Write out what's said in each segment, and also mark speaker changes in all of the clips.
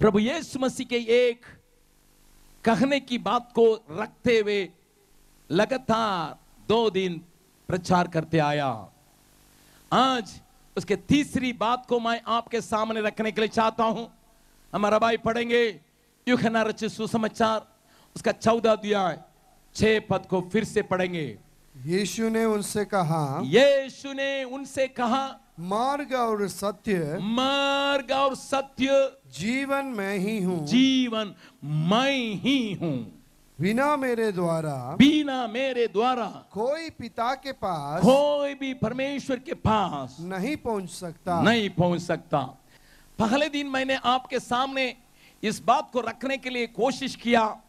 Speaker 1: प्रभु यीशु मसीह के एक कहने की बात को रखते हुए लगातार 2 दिन प्रचार करते आया। आज उसके तीसरी बात को मैं आपके सामने रखने के लिए चाहता हूं। हमारा भाई पढ़ेंगे यूहन्ना रचित सुसमाचार उसका 14 अध्याय 6 पद को फिर से पढ़ेंगे।
Speaker 2: यीशु ने उनसे कहा, मार्ग और सत्य जीवन मैं ही हूँ,
Speaker 1: जीवन मैं ही हूँ।
Speaker 2: बिना मेरे द्वारा कोई पिता के पास,
Speaker 1: कोई भी परमेश्वर के पास
Speaker 2: नहीं पहुंच
Speaker 1: सकता। पहले दिन मैंने आपके सामने इस बात को रखने के लिए कोशिश किया।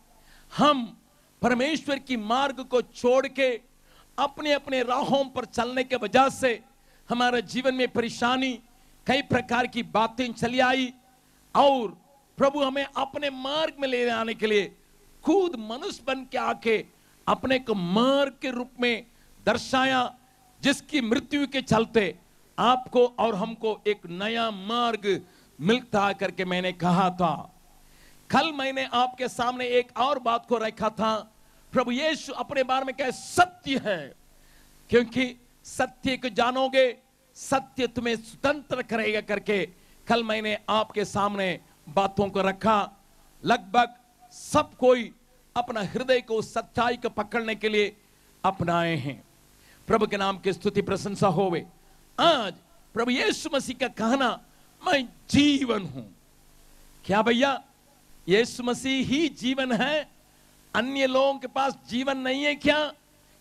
Speaker 1: हम परमेश्वर की मार्ग को छोड़ के अपने अपने राहों पर चलने के वजह से हमारे जीवन में परेशानी, कई प्रकार की बातें चली आई और प्रभु हमें अपने मार्ग में ले आने के लिए खुद मनुष्य बन के आके अपने को मार्ग के रूप में दर्शाया, जिसकी मृत्यु के चलते आपको और हमको एक नया मार्ग मिलता करके मैंने कहा था। कल मैंने आपके सामने एक और बात को रखा था। प्रभु यीशु अपने बारे में कहे सत्य है, क्योंकि सत्य को जानोगे सत्य तुम्हें स्वतंत्र करेगा करके कल मैंने आपके सामने बातों को रखा। लगभग सब कोई अपना हृदय को सच्चाई को पकड़ने के लिए अपनाए हैं। प्रभु के नाम की स्तुति प्रशंसा होवे। आज प्रभु यीशु मसीह का कहना, मैं जीवन हूं। क्या भैया, यीशु मसीह ही जीवन है? अन्य लोगों के पास जीवन नहीं है क्या?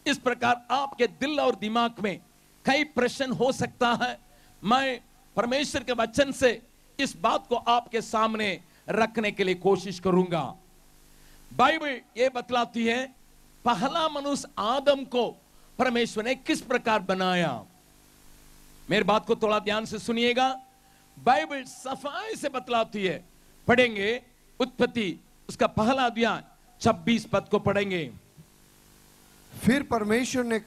Speaker 1: इस प्रकार आपके दिल और दिमाग में कई प्रश्न हो सकता है। मैं परमेश्वर के वचन से इस बात को आपके सामने रखने के लिए कोशिश करूंगा। बाइबल ये बतलाती है पहला मनुष्य आदम को परमेश्वर ने किस प्रकार बनाया। मेरी बात को थोड़ा ध्यान से सुनिएगा। बाइबल सफाई से बतलाती है। पढ़ेंगे उत्पत्ति उसका पहला अध्याय 26 पद को पढ़ेंगे।
Speaker 2: फिर परमेश्वर ने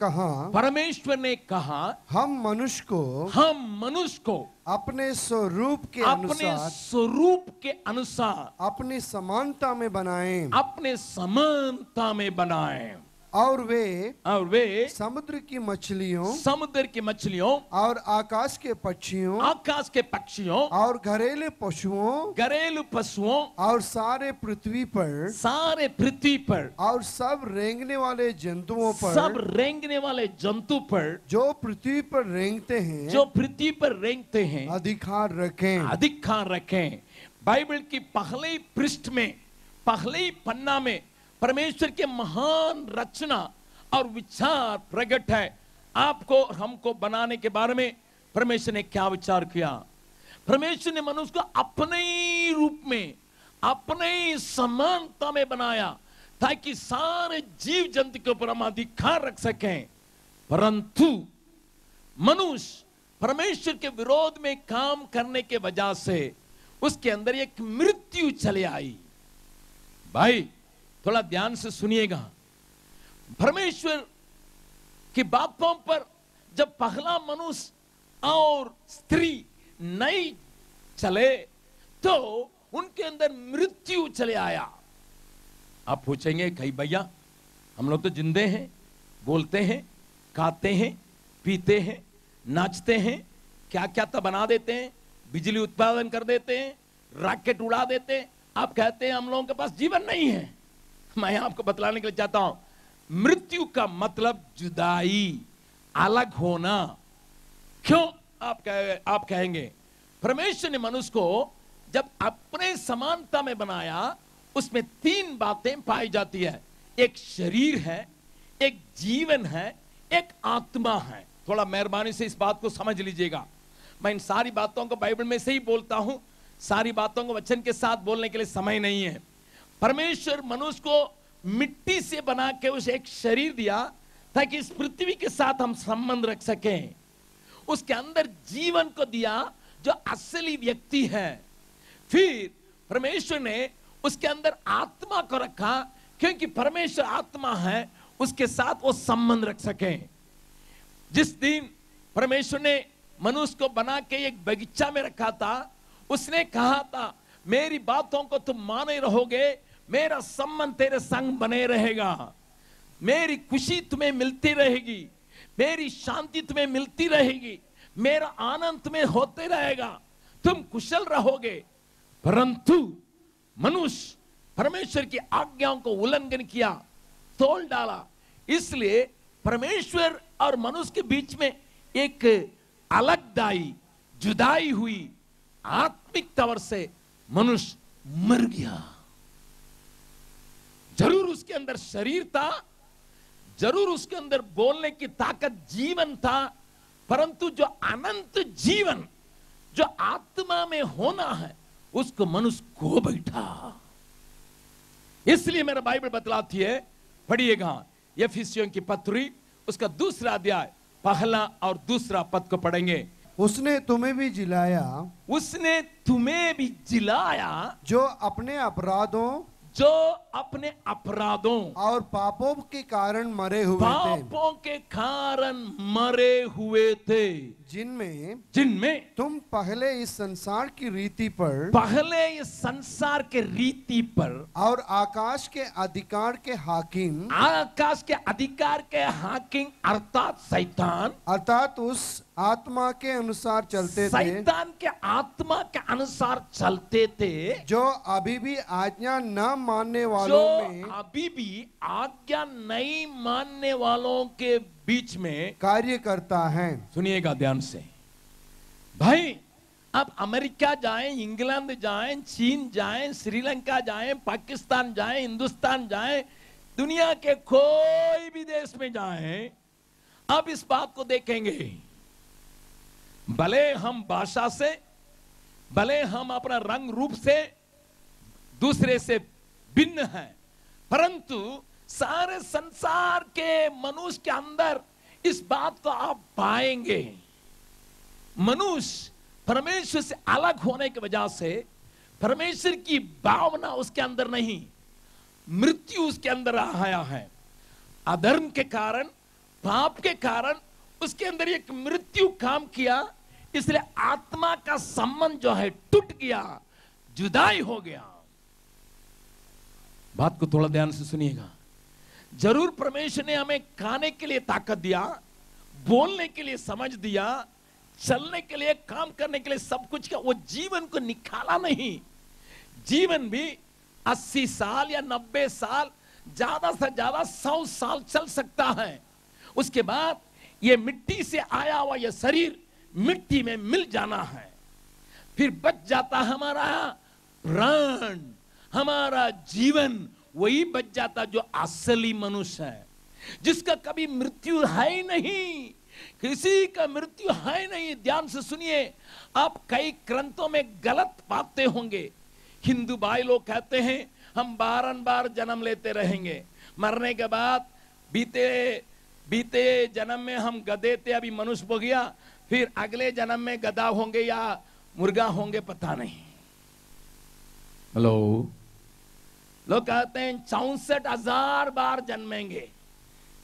Speaker 2: कहा, हम मनुष्य को अपने स्वरूप के अनुसार अपनी समानता में बनाएं, और वे समुद्र की मछलियों और आकाश के पक्षियों और घरेलू पशुओं और सारे पृथ्वी पर और सब रेंगने वाले जंतु पर जो पृथ्वी पर रेंगते हैं अधिकार रखें।
Speaker 1: बाइबल की पहले पृष्ठ में, पहले पन्ना में परमेश्वर के महान रचना और विचार प्रकट है। आपको और हमको बनाने के बारे में परमेश्वर ने क्या विचार किया। परमेश्वर ने मनुष्य को अपने ही रूप में, अपने ही समानता में बनाया ताकि सारे जीव जंतु के ऊपर हम अधिकार रख सकें। परंतु मनुष्य परमेश्वर के विरोध में काम करने के वजह से उसके अंदर एक मृत्यु चले आई। भाई थोड़ा ध्यान से सुनिएगा। परमेश्वर की बातों पर जब पहला मनुष्य और स्त्री नहीं चले तो उनके अंदर मृत्यु चले आया। आप पूछेंगे कहीं भैया हम लोग तो जिंदे हैं, बोलते हैं, खाते हैं, पीते हैं, नाचते हैं, क्या क्या तो बना देते हैं, बिजली उत्पादन कर देते हैं, रॉकेट उड़ा देते हैं। आप कहते हैं हम लोगों के पास जीवन नहीं है। मैं आपको बतलाने के लिए चाहता हूं, मृत्यु का मतलब जुदाई, अलग होना। क्यों आप कहेंगे? परमेश्वर ने मनुष्य को जब अपने समानता में बनाया, उसमें 3 बातें पाई जाती है। एक शरीर है, एक जीवन है, एक आत्मा है। थोड़ा मेहरबानी से इस बात को समझ लीजिएगा। मैं इन सारी बातों को बाइबल में से ही बोलता हूं, सारी बातों को वचन के साथ बोलने के लिए समय नहीं है। परमेश्वर मनुष्य को मिट्टी से बना के उसे एक शरीर दिया ताकि इस पृथ्वी के साथ हम संबंध रख सकें। उसके अंदर जीवन को दिया जो असली व्यक्ति है। फिर परमेश्वर ने उसके अंदर आत्मा को रखा, क्योंकि परमेश्वर आत्मा है, उसके साथ वो संबंध रख सकें। जिस दिन परमेश्वर ने मनुष्य को बना के एक बगीचा में रखा था, उसने कहा था मेरी बातों को तुम माने रहोगे, मेरा संबंध तेरे संग बने रहेगा, मेरी खुशी तुम्हें मिलती रहेगी, मेरी शांति तुम्हें मिलती रहेगी, मेरा आनंद तुम्हें होते रहेगा, तुम कुशल रहोगे। परंतु मनुष्य परमेश्वर की आज्ञाओं को उल्लंघन किया, तोड़ डाला, इसलिए परमेश्वर और मनुष्य के बीच में एक अलगदाई, जुदाई हुई। आत्मिक तौर से मनुष्य मर गया। जरूर उसके अंदर शरीर था, जरूर उसके अंदर बोलने की ताकत, जीवन था, परंतु जो अनंत जीवन जो आत्मा में होना है उसको मनुष्य खो बैठा। इसलिए मेरा बाइबल बतलाती है, पढ़िएगा एफिसियों की पत्री उसका 2 अध्याय 1 और 2 पद को पढ़ेंगे।
Speaker 2: उसने तुम्हें भी जिलाया,
Speaker 1: उसने तुम्हें भी जिलाया,
Speaker 2: जो अपने अपराधों और पापों के कारण मरे हुए थे, जिनमें तुम पहले इस संसार की रीति पर और आकाश के अधिकार के हाकिम अर्थात शैतान, अर्थात उस आत्मा के अनुसार चलते थे,
Speaker 1: शैतान के आत्मा के अनुसार चलते थे,
Speaker 2: जो अभी भी आज्ञा न मानने वालों में,
Speaker 1: अभी भी आज्ञा नहीं मानने वालों के बीच में
Speaker 2: कार्य करता है।
Speaker 1: सुनिएगा ध्यान से भाई, अब अमेरिका जाएं, इंग्लैंड जाएं, चीन जाएं, श्रीलंका जाएं, पाकिस्तान जाएं, हिंदुस्तान जाएं, दुनिया के कोई भी देश में जाएं, अब इस बात को देखेंगे, भले हम भाषा से, भले हम अपना रंग रूप से दूसरे से भिन्न हैं, परंतु सारे संसार के मनुष्य के अंदर इस बात को आप पाएंगे। मनुष्य परमेश्वर से अलग होने की वजह से परमेश्वर की भावना उसके अंदर नहीं, मृत्यु उसके अंदर आया है। अधर्म के कारण, पाप के कारण उसके अंदर एक मृत्यु काम किया, इसलिए आत्मा का संबंध जो है टूट गया, जुदाई हो गया। बात को थोड़ा ध्यान से सुनिएगा। जरूर परमेश्वर ने हमें खाने के लिए ताकत दिया, बोलने के लिए समझ दिया, चलने के लिए, काम करने के लिए सब कुछ का, वो जीवन को निकाला नहीं। जीवन भी 80 साल या 90 साल, ज्यादा से ज्यादा 100 साल चल सकता है। उसके बाद ये मिट्टी से आया हुआ ये शरीर मिट्टी में मिल जाना है। फिर बच जाता हमारा प्राण, हमारा जीवन, वही बच जाता जो असली मनुष्य है, जिसका कभी मृत्यु है ही नहीं, किसी का मृत्यु है ही नहीं। ध्यान से सुनिए, आप कई ग्रंथों में गलत पाते होंगे। हिंदू भाई लोग कहते हैं हम बारंबार जन्म लेते रहेंगे, मरने के बाद बीते जन्म में हम गधे थे, अभी मनुष्य हो गया, फिर अगले जन्म में गधा होंगे या मुर्गा होंगे, पता नहीं। हेलो, लोग कहते हैं 64,000 बार जन्मेंगे,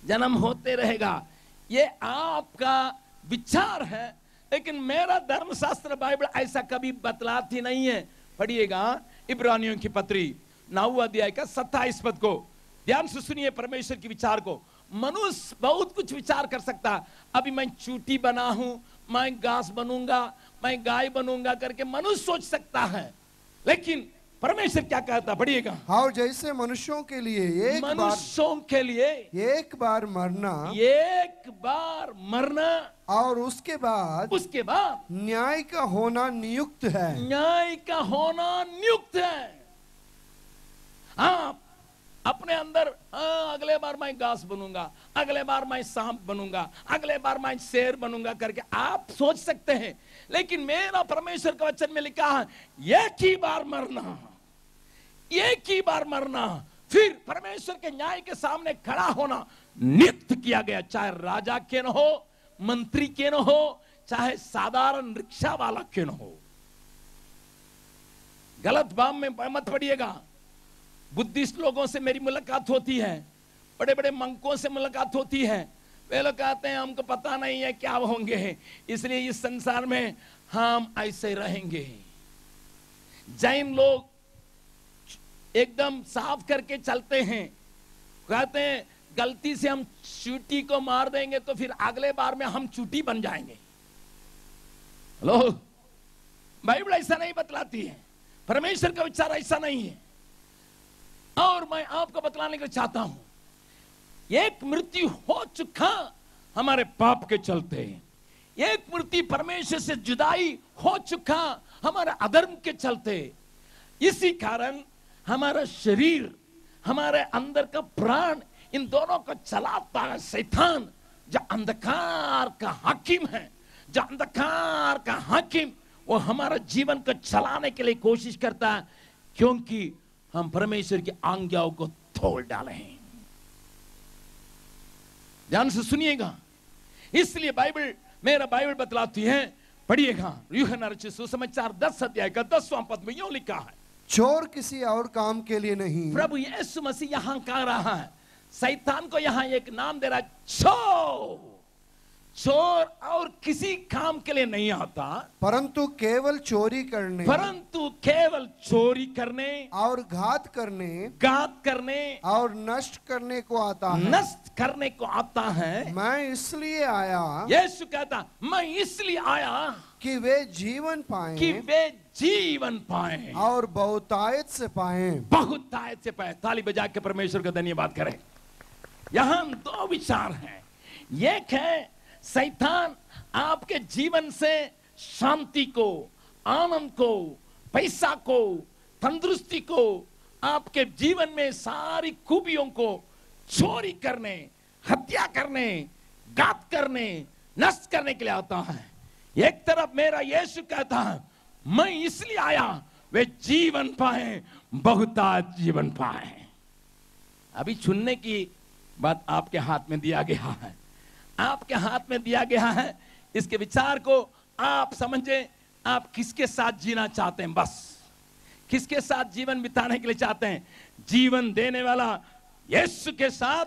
Speaker 1: जन्म होते रहेगा। ये आपका विचार है, लेकिन मेरा धर्मशास्त्र बाइबल ऐसा कभी बतलाती नहीं है। पढ़िएगा इब्रानियों की पत्री 9 अध्याय का 27 पद को, ध्यान से सुनिए परमेश्वर के विचार को। मनुष्य बहुत कुछ विचार कर सकता है, अभी मैं चूटी बना हूं, मैं घास बनूंगा, मैं गाय बनूंगा करके मनुष्य सोच सकता है, लेकिन परमेश्वर क्या कहता, पढ़िएगा।
Speaker 2: और जैसे मनुष्यों के लिए एक बार मरना और उसके बाद न्याय का होना नियुक्त है। आप अपने अंदर अगले बार मैं घास बनूंगा, अगले बार मैं सांप बनूंगा, अगले बार मैं शेर बनूंगा करके आप सोच सकते हैं, लेकिन मेरा परमेश्वर का वचन में लिखा है एक ही बार मरना, फिर परमेश्वर के न्याय के सामने खड़ा होना नियुक्त किया गया। चाहे राजा क्यों न हो, मंत्री क्यों न हो, चाहे साधारण रिक्शा वाला क्यों न हो। गलत बात में मत पड़िएगा। बुद्धिस्ट लोगों से मेरी मुलाकात होती है, बड़े बड़े मंकों से मुलाकात होती है, वे लोग कहते हैं हमको पता नहीं है क्या होंगे, इसलिए इस संसार में हम ऐसे रहेंगे। जैन लोग एकदम साफ करके चलते हैं, कहते हैं गलती से हम चूटी को मार देंगे तो फिर अगले बार में हम चूटी बन जाएंगे। हेलो, बाइबल ऐसा नहीं बतलाती है, परमेश्वर का विचार ऐसा नहीं है। और मैं आपको बतलाने को चाहता हूं, एक मृत्यु हो चुका हमारे पाप के चलते, एक मृत्यु परमेश्वर से जुदाई हो चुका हमारे अधर्म के चलते। इसी कारण हमारा शरीर, हमारे अंदर का प्राण, इन दोनों को चलाता है शैतान, जो अंधकार का हाकिम है। जो अंधकार का हाकिम वो हमारा जीवन को चलाने के लिए कोशिश करता है, क्योंकि हम परमेश्वर की आज्ञाओं को तोड़ डाले हैं। ध्यान से सुनिएगा, इसलिए बाइबल, मेरा बाइबल बतलाती है, पढ़िएगा यूहन्ना रचित सुसमाचार 10 अध्याय का 10वां पद में यूं लिखा है,
Speaker 3: चोर किसी और काम के लिए नहीं।
Speaker 2: प्रभु यीशु मसीह यहां कह रहा है, शैतान को यहां एक नाम दे रहा है, चोर। चोर और किसी काम के लिए नहीं आता,
Speaker 3: परंतु केवल चोरी करने,
Speaker 2: परंतु केवल चोरी करने
Speaker 3: और घात करने और नष्ट करने को आता है।
Speaker 2: नष्ट करने को आता है।
Speaker 3: मैं इसलिए आया,
Speaker 2: यीशु कहता, मैं इसलिए आया
Speaker 3: कि वे जीवन पाएं,
Speaker 2: कि वे जीवन पाएं
Speaker 3: और बहुतायत से पाएं।
Speaker 2: बहुतायत से पाएं। ताली बजा के परमेश्वर का धन्यवाद करें। यहां दो विचार हैं। एक है शैतान आपके जीवन से शांति को, आनंद को, पैसा को, तंदुरुस्ती को, आपके जीवन में सारी खूबियों को चोरी करने, हत्या करने, घात करने, नष्ट करने के लिए आता है। एक तरफ मेरा यीशु कहता है, मैं इसलिए आया वे जीवन पाए, बहुतायत जीवन पाए। अभी चुनने की बात आपके हाथ में दिया गया है, आपके हाथ में दिया गया है। इसके विचार को आप समझे, आप किसके साथ जीना चाहते हैं, बस किसके साथ जीवन बिताने के लिए चाहते हैं, जीवन देने वाला यीशु के साथ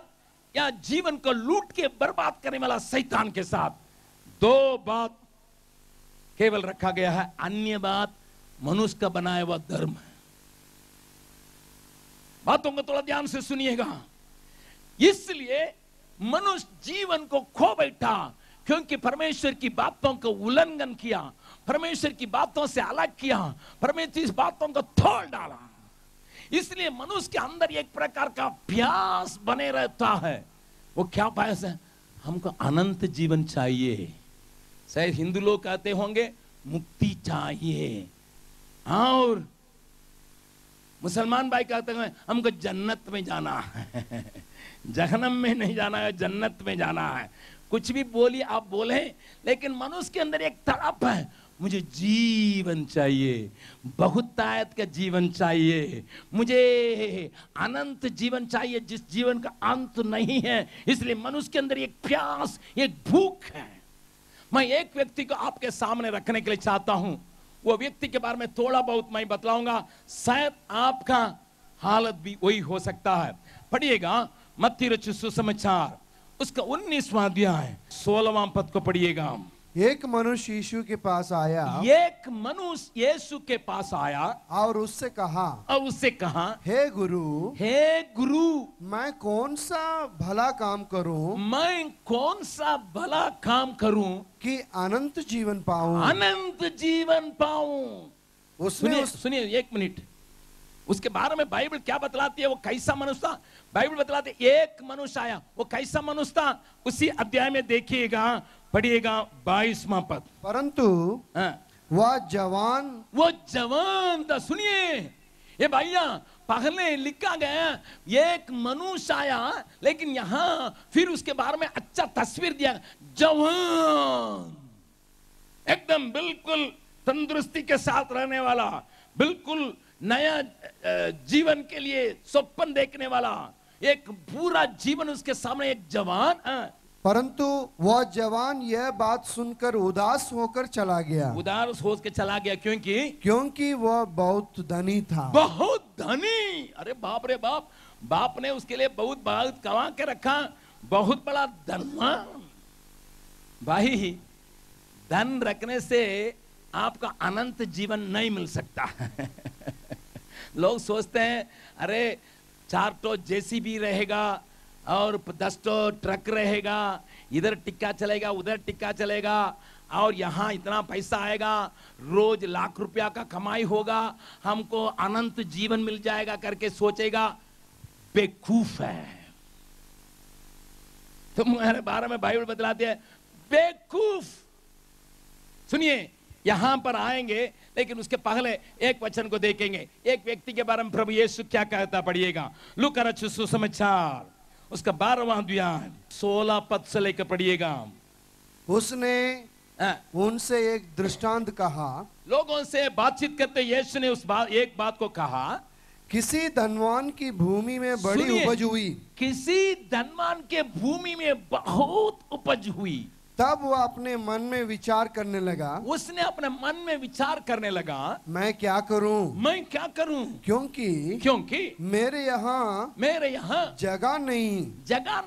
Speaker 2: या जीवन को लूट के बर्बाद करने वाला शैतान के साथ। दो बात केवल रखा गया है, अन्य बात मनुष्य का बनाया हुआ धर्म है। बातों को थोड़ा ध्यान से सुनिएगा। इसलिए मनुष्य जीवन को खो बैठा, क्योंकि परमेश्वर की बातों को उल्लंघन किया, परमेश्वर की बातों से अलग किया, परमेश्वर की बातों को तोड़ डाला। इसलिए मनुष्य के अंदर एक प्रकार का प्यास बने रहता है। वो क्या प्यास है? हमको अनंत जीवन चाहिए। शायद हिंदू लोग कहते होंगे मुक्ति चाहिए, और मुसलमान भाई कहते हैं हमको जन्नत में जाना है। जहन्नम में नहीं जाना है, जन्नत में जाना है। कुछ भी बोलिए आप बोले, लेकिन मनुष्य के अंदर एक तड़प है, मुझे जीवन चाहिए, बहुतायत का जीवन चाहिए, मुझे अनंत जीवन चाहिए जिस जीवन का अंत नहीं है। इसलिए मनुष्य के अंदर एक प्यास, एक भूख है। मैं एक व्यक्ति को आपके सामने रखने के लिए चाहता हूं, वो व्यक्ति के बारे में थोड़ा बहुत मैं बतलाऊंगा, शायद आपका हालत भी वही हो सकता है। पढ़िएगा मत्ती रचित सुसमाचार उसका 19वां अध्याय 16वां पद को पढ़िएगा।
Speaker 3: एक मनुष्य यीशु के पास आया,
Speaker 2: एक मनुष्य यीशु के पास आया
Speaker 3: और उससे कहा, हे गुरु, मैं कौन सा भला काम करूं,
Speaker 2: मैं कौन सा भला काम करूं
Speaker 3: कि अनंत जीवन पाऊं।
Speaker 2: अनंत जीवन पाऊं। सुनिए एक मिनट, उसके बारे में बाइबल क्या बतलाती है, वो कैसा मनुष्य था। बाइबल बतलाती है एक मनुष्य आया, वो कैसा मनुष्य था उसी अध्याय में देखिएगा, पढ़िएगा 22वां पद।
Speaker 3: परंतु वह जवान
Speaker 2: था। सुनिए ये भैया, पहले लिखा गया एक मनुष्य आया, लेकिन यहां फिर उसके बारे में अच्छा तस्वीर दिया, जवान, एकदम बिल्कुल तंदुरुस्ती के साथ रहने वाला, बिल्कुल नया जीवन के लिए स्वप्न देखने वाला, एक पूरा जीवन उसके सामने एक जवान।
Speaker 3: परंतु वह जवान यह बात सुनकर उदास होकर चला गया।
Speaker 2: उदास होकर चला गया
Speaker 3: क्योंकि वह बहुत धनी था।
Speaker 2: बहुत धनी, अरे बाप रे बाप, बाप ने उसके लिए बहुत बहुत कमा के रखा, बहुत बड़ा धनवान। भाई धन रखने से
Speaker 1: आपका अनंत जीवन नहीं मिल सकता। लोग सोचते हैं अरे 4 तो जेसीबी रहेगा और 10 तो ट्रक रहेगा, इधर टिक्का चलेगा उधर टिक्का चलेगा और यहाँ इतना पैसा आएगा, रोज लाख रुपया का कमाई होगा, हमको अनंत जीवन मिल जाएगा करके सोचेगा, बेवकूफ है। तुम्हारे बारे में बाइबल बतलाते हैं बेवकूफ। सुनिए, यहां पर आएंगे लेकिन उसके पहले एक वचन को देखेंगे। एक व्यक्ति के बारे में प्रभु यीशु क्या कहता, पढ़िएगा लूका रचित सुसमाचार उसका 12वां अध्याय 16 पद से लेकर पढ़िएगा।
Speaker 3: उसने उनसे एक दृष्टांत कहा।
Speaker 1: लोगों से बातचीत करते यीशु ने एक बात को कहा,
Speaker 3: किसी धनवान की भूमि में बड़ी उपज हुई।
Speaker 1: किसी धनवान के भूमि में बहुत उपज हुई।
Speaker 3: तब वह अपने मन में विचार करने लगा।
Speaker 1: उसने अपने मन में विचार करने लगा,
Speaker 3: मैं क्या करूं,
Speaker 1: मैं क्या करूं, क्योंकि मेरे यहाँ जगह नहीं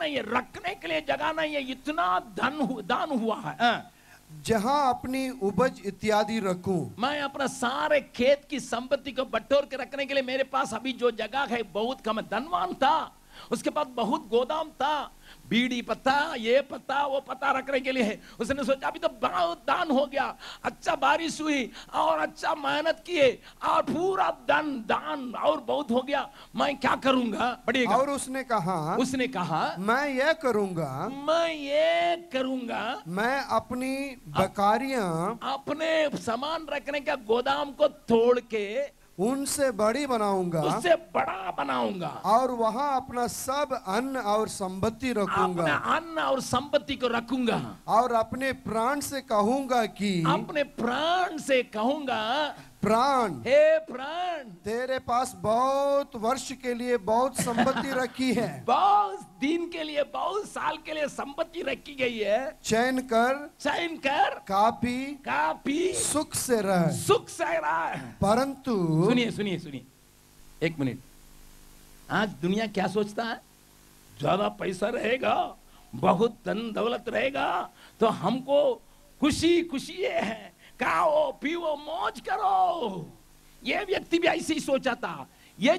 Speaker 1: है, रखने के लिए जगह नहीं है, इतना दान हुआ है,
Speaker 3: जहां अपनी उपज इत्यादि रखूं।
Speaker 1: मैं अपना सारे खेत की संपत्ति को बटोर के रखने के लिए मेरे पास अभी जो जगह है बहुत कम है। धनवान था, उसके पास बहुत गोदाम था, बीड़ी पत्ता ये पत्ता वो पत्ता रखने के लिए है। उसने सोचा अभी तो बहुत दान हो गया, अच्छा बारिश हुई और अच्छा मेहनत किए और पूरा दान और बहुत हो गया, मैं क्या करूंगा, पढ़िएगा।
Speaker 3: और उसने कहा मैं ये करूंगा, मैं अपनी बकारियां,
Speaker 1: अपने सामान रखने का गोदाम को तोड़ के
Speaker 3: उनसे बड़ी बनाऊंगा,
Speaker 1: उससे बड़ा बनाऊंगा
Speaker 3: और वहां अपना सब अन्न और संपत्ति रखूंगा,
Speaker 1: अन्न और संपत्ति को रखूंगा,
Speaker 3: और अपने प्राण से कहूंगा प्राण,
Speaker 1: हे प्राण,
Speaker 3: तेरे पास बहुत वर्ष के लिए बहुत संपत्ति रखी है,
Speaker 1: बहुत दिन के लिए बहुत साल के लिए संपत्ति रखी गई है,
Speaker 3: चैन कर काफी सुख से रह। परंतु
Speaker 1: सुनिए एक मिनट, आज दुनिया क्या सोचता है, ज्यादा पैसा रहेगा, बहुत धन दौलत रहेगा तो हमको खुशी ये है, खाओ पियो मौज करो। ये व्यक्ति भी ऐसे ही सोचा था, ये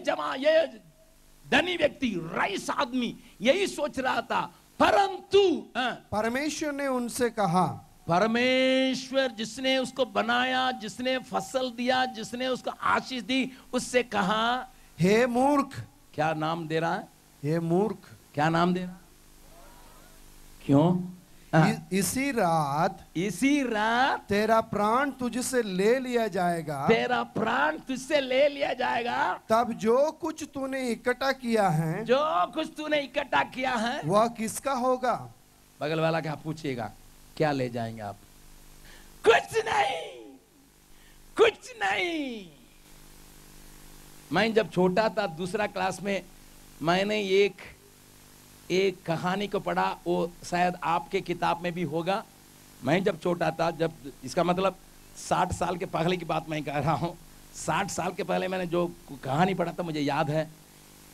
Speaker 1: धनी व्यक्ति रईस आदमी यही सोच रहा था। परंतु
Speaker 3: परमेश्वर ने उनसे कहा,
Speaker 1: परमेश्वर जिसने उसको बनाया, जिसने फसल दिया, जिसने उसको आशीष दी, उससे कहा,
Speaker 3: हे मूर्ख।
Speaker 1: क्या नाम दे रहा है,
Speaker 3: हे मूर्ख,
Speaker 1: क्या नाम दे रहा, क्यों?
Speaker 3: इसी रात तेरा प्राण तुझसे ले लिया जाएगा, तब जो कुछ तूने इकट्ठा किया है, वह किसका होगा?
Speaker 1: बगल वाला क्या पूछिएगा, क्या ले जाएंगे आप? कुछ नहीं। मैं जब छोटा था, दूसरा क्लास में, मैंने एक कहानी को पढ़ा, वो शायद आपके किताब में भी होगा। मैं जब छोटा था, जब इसका मतलब 60 साल के पहले की बात मैं कह रहा हूँ, 60 साल के पहले मैंने जो कहानी पढ़ा था मुझे याद है।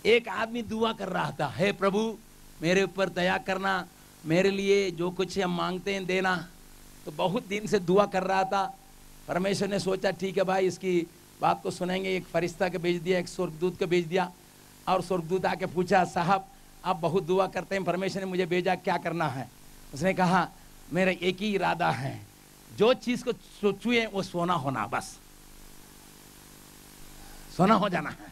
Speaker 1: एक आदमी दुआ कर रहा था, हे प्रभु मेरे ऊपर दया करना, मेरे लिए जो कुछ हम मांगते हैं देना। तो बहुत दिन से दुआ कर रहा था। परमेश्वर ने सोचा ठीक है भाई, इसकी बात को सुनेंगे। एक फरिश्ता को भेज दिया, एक स्वर्गदूत को भेज दिया, और स्वर्गदूत आके पूछा, साहब आप बहुत दुआ करते हैं, परमेश्वर ने मुझे भेजा, क्या करना है? उसने कहा, मेरा एक ही इरादा है, जो चीज को छुए वो सोना होना, बस सोना हो जाना है।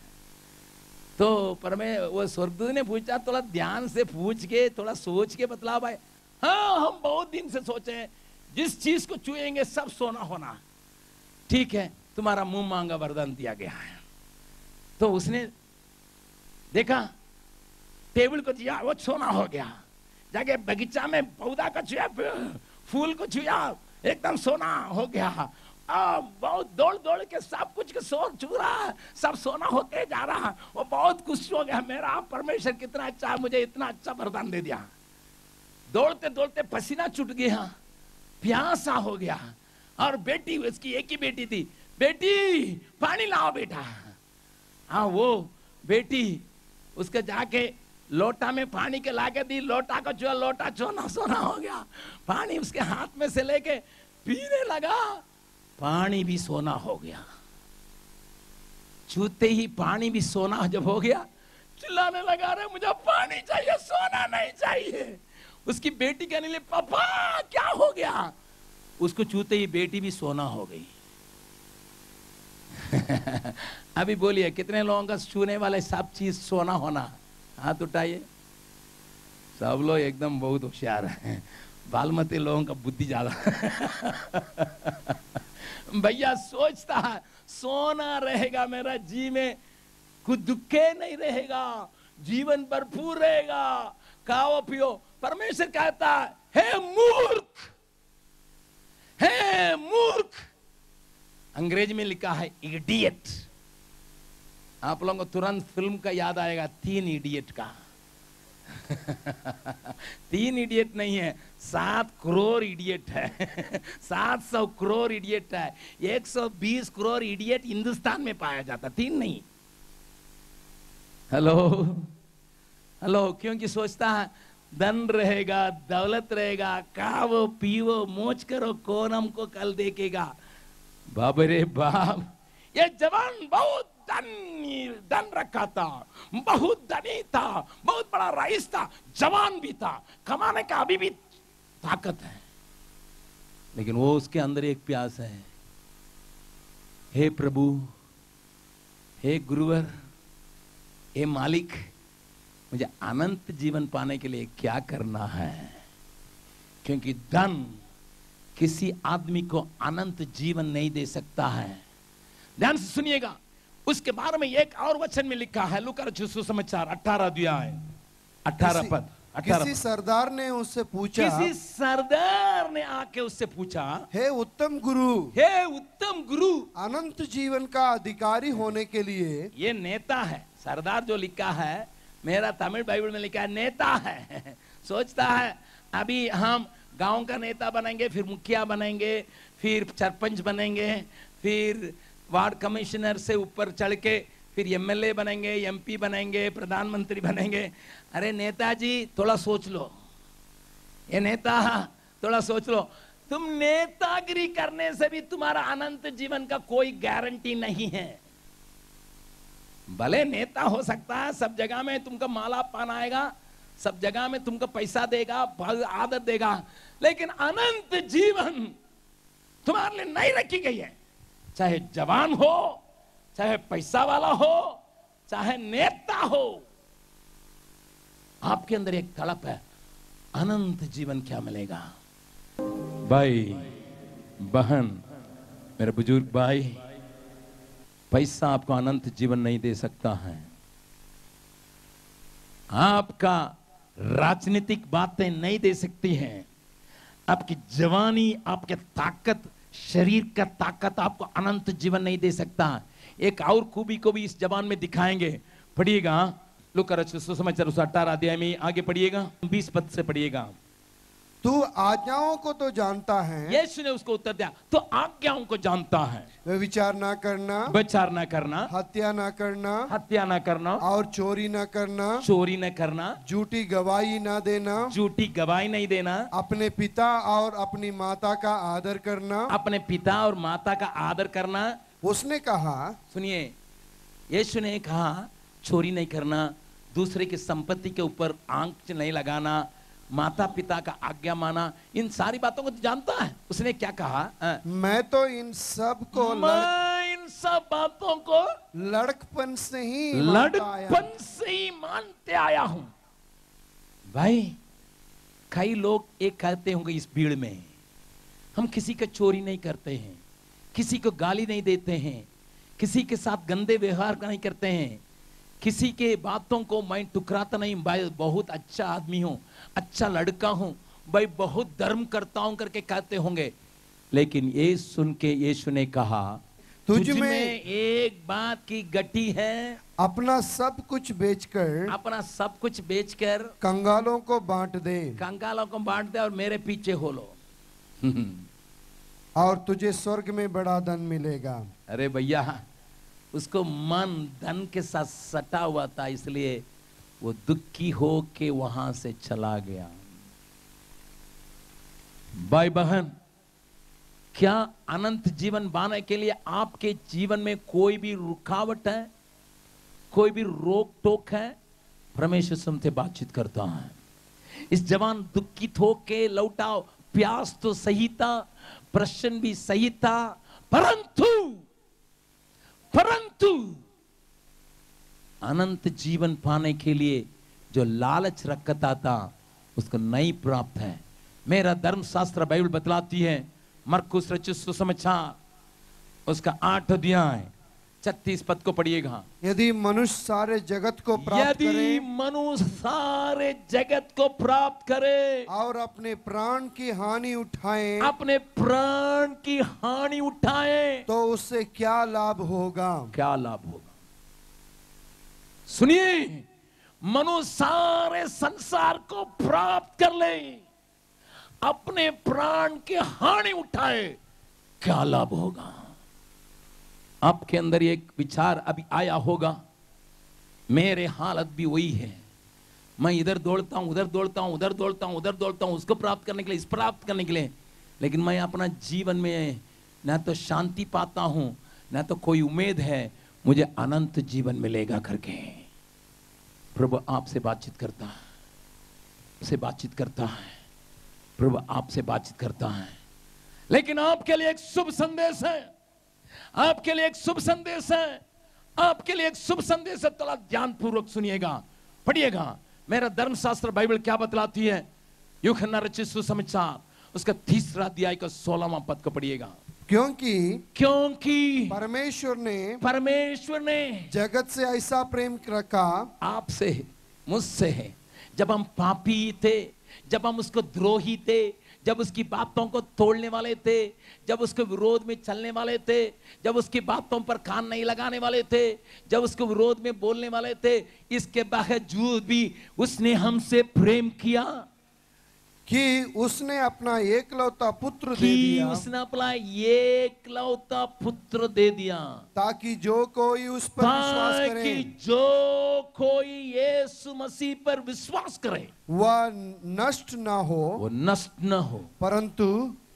Speaker 1: तो वो स्वर्गदूत ने पूछा, थोड़ा ध्यान से पूछ के, थोड़ा सोच के बतलाओ भाई। हाँ, हम बहुत दिन से सोचे हैं, जिस चीज को छुएंगे सब सोना होना। ठीक है, तुम्हारा मुंह मांगा वरदान दिया गया है। तो उसने देखा, टेबल को छुआ, वो सोना हो गया। जाके बगीचा में पौधा को छुआ, फूल को छुआ, एकदम सोना हो गया। बहुत दौड़ के सब कुछ के छू रहा, सब सोना होते जा रहा। वो बहुत खुश हो गया, मेरा परमेश्वर कितना अच्छा है, मुझे इतना अच्छा वरदान दे दिया। दौड़ते पसीना छूट गया, प्यासा हो गया। और बेटी, उसकी एक ही बेटी थी, बेटी पानी लाओ बेटा। हाँ, वो बेटी उसके जाके लोटा में पानी के लाके दी, लोटा को छुआ, लोटा सोना हो गया। पानी उसके हाथ में से लेके पीने लगा। पानी भी सोना हो गया। छूते ही पानी भी सोना जब हो गया, चिल्लाने लगा, रहे मुझे पानी चाहिए, सोना नहीं चाहिए। उसकी बेटी कहने लगी, पापा क्या हो गया? उसको छूते ही बेटी भी सोना हो गई। अभी बोलिए कितने लोगों का छूने वाले सब चीज सोना होना? हाथ उठाइए। सब लोग एकदम बहुत होशियार हैं। बालमती लोगों का बुद्धि ज्यादा। भैया सोचता है सोना रहेगा मेरा जी में, कुछ दुखे नहीं रहेगा, जीवन भरपूर रहेगा, खाओ पियो। परमेश्वर कहता है, हे मूर्ख, हे मूर्ख। अंग्रेजी में लिखा है इडियट। आप लोगों को तुरंत फिल्म का याद आएगा, 3 इडियट का। 3 इडियट नहीं है, 7 करोड़ इडियट है। 700 करोड़ इडियट है। 120 करोड़ इडियट हिंदुस्तान में पाया जाता, 3 नहीं। Hello hello. क्योंकि सोचता है धन रहेगा, दौलत रहेगा, खाओ पीओ मौज करो, कौन हमको कल देखेगा। बाप रे बाप, ये जवान बहुत धन रखा था, बहुत धनी था, बहुत बड़ा रईस था, जवान भी था, कमाने का अभी भी ताकत है, लेकिन वो उसके अंदर एक प्यास है। हे प्रभु, हे गुरुवर, हे मालिक, मुझे अनंत जीवन पाने के लिए क्या करना है? क्योंकि धन किसी आदमी को अनंत जीवन नहीं दे सकता है। ध्यान से सुनिएगा, उसके बारे में एक और वचन में लिखा है, लूका सुसमाचार 18 अध्याय 18 पद।
Speaker 3: किसी सरदार ने उससे पूछा,
Speaker 1: किसी सरदार ने आके उससे पूछा,
Speaker 3: हे उत्तम गुरु,
Speaker 1: हे उत्तम गुरु,
Speaker 3: अनंत जीवन का अधिकारी होने के लिए।
Speaker 1: ये नेता है, सरदार जो लिखा है, मेरा तमिल बाइबल में लिखा है नेता है। सोचता है अभी हम गांव का नेता बनेंगे, फिर मुखिया बनेंगे, फिर सरपंच बनेंगे, फिर वार्ड कमिश्नर से ऊपर चढ़ के फिर एमएलए बनेंगे, एमपी बनेंगे, प्रधानमंत्री बनेंगे। अरे नेताजी थोड़ा सोच लो, ये नेता थोड़ा सोच लो, तुम नेतागिरी करने से भी तुम्हारा अनंत जीवन का कोई गारंटी नहीं है। भले नेता हो सकता है, सब जगह में तुमको माला पहनाएगा, सब जगह में तुमको पैसा देगा, आदत देगा, लेकिन अनंत जीवन तुम्हारे लिए नहीं रखी गई है। चाहे जवान हो, चाहे पैसा वाला हो, चाहे नेता हो, आपके अंदर एक तड़प है, अनंत जीवन क्या मिलेगा? भाई बहन, मेरे बुजुर्ग भाई, पैसा आपको अनंत जीवन नहीं दे सकता है। आपका राजनीतिक बातें नहीं दे सकती हैं। आपकी जवानी, आपके ताकत, शरीर का ताकत आपको अनंत जीवन नहीं दे सकता। एक और खूबी को भी इस जवान में दिखाएंगे, पढ़िएगा लूका सुसमाचार 18 अध्याय में, आगे पढ़िएगा 20 पद से पढ़िएगा।
Speaker 3: तू आज्ञाओं को तो जानता है।
Speaker 1: यीशु ने उसको उत्तर दिया, तो आज्ञाओं को जानता है।
Speaker 3: विचार ना करना,
Speaker 1: विचार ना करना,
Speaker 3: हत्या ना करना,
Speaker 1: हत्या ना करना,
Speaker 3: और चोरी ना करना,
Speaker 1: चोरी न करना,
Speaker 3: झूठी गवाही ना देना,
Speaker 1: झूठी गवाही नहीं देना,
Speaker 3: अपने पिता और अपनी माता का आदर करना,
Speaker 1: अपने पिता और माता का आदर करना। उसने
Speaker 3: कहा,
Speaker 1: सुनिए, यीशु ने कहा चोरी नहीं करना, दूसरे की संपत्ति के ऊपर आंख नहीं लगाना, माता पिता का आज्ञा माना, इन सारी बातों को जानता है। उसने क्या कहा?
Speaker 3: मैं तो इन सब
Speaker 1: बातों को
Speaker 3: लड़कपन से ही
Speaker 1: मानते आया हूं। भाई कई लोग एक कहते होंगे इस भीड़ में, हम किसी का चोरी नहीं करते हैं, किसी को गाली नहीं देते हैं, किसी के साथ गंदे व्यवहार नहीं करते हैं, किसी के बातों को मैं टुकराता नहीं, भाई बहुत अच्छा आदमी हूं, अच्छा लड़का हूं, भाई बहुत धर्म करता हूं करके कहते होंगे। लेकिन ये सुन के यीशु ने कहा, तुझ में एक बात की गटी है,
Speaker 3: अपना सब कुछ बेचकर कंगालों को बांट दे
Speaker 1: और मेरे पीछे हो लो
Speaker 3: और तुझे स्वर्ग में बड़ा धन मिलेगा।
Speaker 1: अरे भैया, उसको मन धन के साथ सटा हुआ था, इसलिए वो दुखी हो के वहां से चला गया। भाई बहन, क्या अनंत जीवन पाने के लिए आपके जीवन में कोई भी रुकावट है, कोई भी रोक टोक है? परमेश्वर तुमसे बातचीत करता है। इस जवान दुखित होके लौटाओ। प्यास तो सही था, प्रश्न भी सही था, परंतु अनंत जीवन पाने के लिए जो लालच रखता था उसको नहीं प्राप्त है। मेरा धर्मशास्त्र बाइबल बतलाती है, मरकुस रचित सुसमाचार उसका 8 अध्याय 36 पद को पढ़िएगा।
Speaker 3: यदि मनुष्य सारे जगत को प्राप्त करे और अपने प्राण की हानि उठाए तो उससे क्या लाभ होगा?
Speaker 1: क्या लाभ होगा? सुनिए, मनुष्य सारे संसार को प्राप्त कर ले, अपने प्राण की हानि उठाए, क्या लाभ होगा? आपके अंदर एक विचार अभी आया होगा, मेरे हालत भी वही है। मैं इधर दौड़ता हूं, उधर दौड़ता हूं, उधर दौड़ता हूं, उधर दौड़ता हूं, उसको प्राप्त करने के लिए, इस प्राप्त करने के लिए, लेकिन मैं अपना जीवन में ना तो शांति पाता हूं, ना तो कोई उम्मीद है मुझे अनंत जीवन मिलेगा करके। प्रभु आपसे बातचीत करता है, से बातचीत करता है, प्रभु आपसे बातचीत करता है। लेकिन आपके लिए एक शुभ संदेश है, आपके लिए एक शुभ संदेश है, आपके लिए एक शुभ संदेश है। थोड़ा ध्यान पूर्वक सुनिएगा, पढ़िएगा। मेरा धर्मशास्त्र बाइबल क्या बतलाती है? यूहन्ना रचित सुसमाचार उसका 3 अध्याय का 16वां पद को पढ़िएगा। क्योंकि परमेश्वर ने जगत से ऐसा प्रेम रखा, आपसे मुझसे है, जब हम पापी थे, जब हम उसको द्रोही थे, जब उसकी बातों को तोड़ने वाले थे, जब उसके विरोध में चलने वाले थे, जब उसकी बातों पर कान नहीं लगाने वाले थे, जब उसके विरोध में बोलने वाले थे, इसके बावजूद भी उसने हमसे प्रेम किया
Speaker 3: कि उसने अपना एकलौता पुत्र दे दिया,
Speaker 1: उसने अपना एकलौता पुत्र दे दिया,
Speaker 3: ताकि जो कोई उस पर विश्वास करे,
Speaker 1: जो कोई यीशु मसीह पर विश्वास करे
Speaker 3: वह नष्ट न हो,